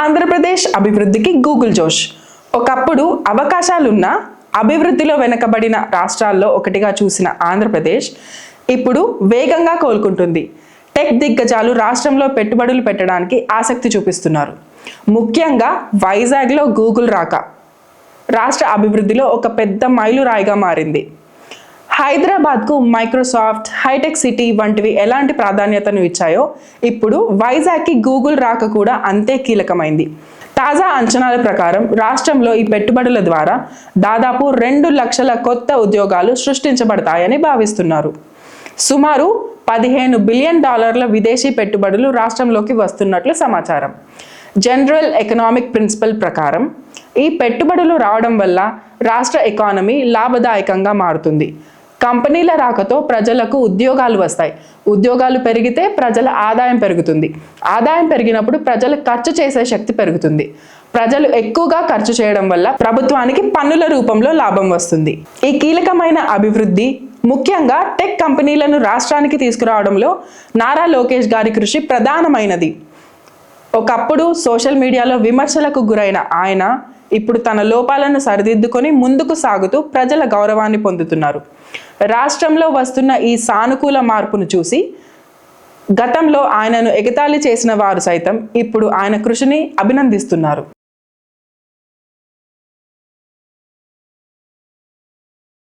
ఆంధ్రప్రదేశ్ అభివృద్ధికి గూగుల్ జోష్. ఒకప్పుడు అవకాశాలున్న అభివృద్ధిలో వెనుకబడిన రాష్ట్రాల్లో ఒకటిగా చూసిన ఆంధ్రప్రదేశ్ ఇప్పుడు వేగంగా కోలుకుంటుంది. టెక్ దిగ్గజాలు రాష్ట్రంలో పెట్టుబడులు పెట్టడానికి ఆసక్తి చూపిస్తున్నారు. ముఖ్యంగా వైజాగ్లో గూగుల్ రాక రాష్ట్ర అభివృద్ధిలో ఒక పెద్ద మైలురాయిగా మారింది. హైదరాబాద్కు మైక్రోసాఫ్ట్, హైటెక్ సిటీ వంటివి ఎలాంటి ప్రాధాన్యతను ఇచ్చాయో ఇప్పుడు వైజాగ్కి గూగుల్ రాక కూడా అంతే కీలకమైంది. తాజా అంచనాల ప్రకారం రాష్ట్రంలో ఈ పెట్టుబడుల ద్వారా దాదాపు 2 లక్షల కొత్త ఉద్యోగాలు సృష్టించబడతాయని భావిస్తున్నారు. సుమారు $15 బిలియన్ విదేశీ పెట్టుబడులు రాష్ట్రంలోకి వస్తున్నట్లు సమాచారం. జనరల్ ఎకనామిక్ ప్రిన్సిపల్ ప్రకారం ఈ పెట్టుబడులు రావడం వల్ల రాష్ట్ర ఎకానమీ లాభదాయకంగా మారుతుంది. కంపెనీల రాకతో ప్రజలకు ఉద్యోగాలు వస్తాయి. ఉద్యోగాలు పెరిగితే ప్రజల ఆదాయం పెరుగుతుంది. ఆదాయం పెరిగినప్పుడు ప్రజలు ఖర్చు చేసే శక్తి పెరుగుతుంది. ప్రజలు ఎక్కువగా ఖర్చు చేయడం వల్ల ప్రభుత్వానికి పన్నుల రూపంలో లాభం వస్తుంది. ఈ కీలకమైన అభివృద్ధి ముఖ్యంగా టెక్ కంపెనీలను రాష్ట్రానికి తీసుకురావడంలో నారా లోకేష్ గారి కృషి ప్రధానమైనది. ఒకప్పుడు సోషల్ మీడియాలో విమర్శలకు గురైన ఆయన ఇప్పుడు తన లోపాలను సరిదిద్దుకొని ముందుకు సాగుతూ ప్రజల గౌరవాన్ని పొందుతున్నారు. రాష్ట్రంలో వస్తున్న ఈ సానుకూల మార్పును చూసి గతంలో ఆయనను ఎగతాళి చేసిన వారు సైతం ఇప్పుడు ఆయన కృషిని అభినందిస్తున్నారు.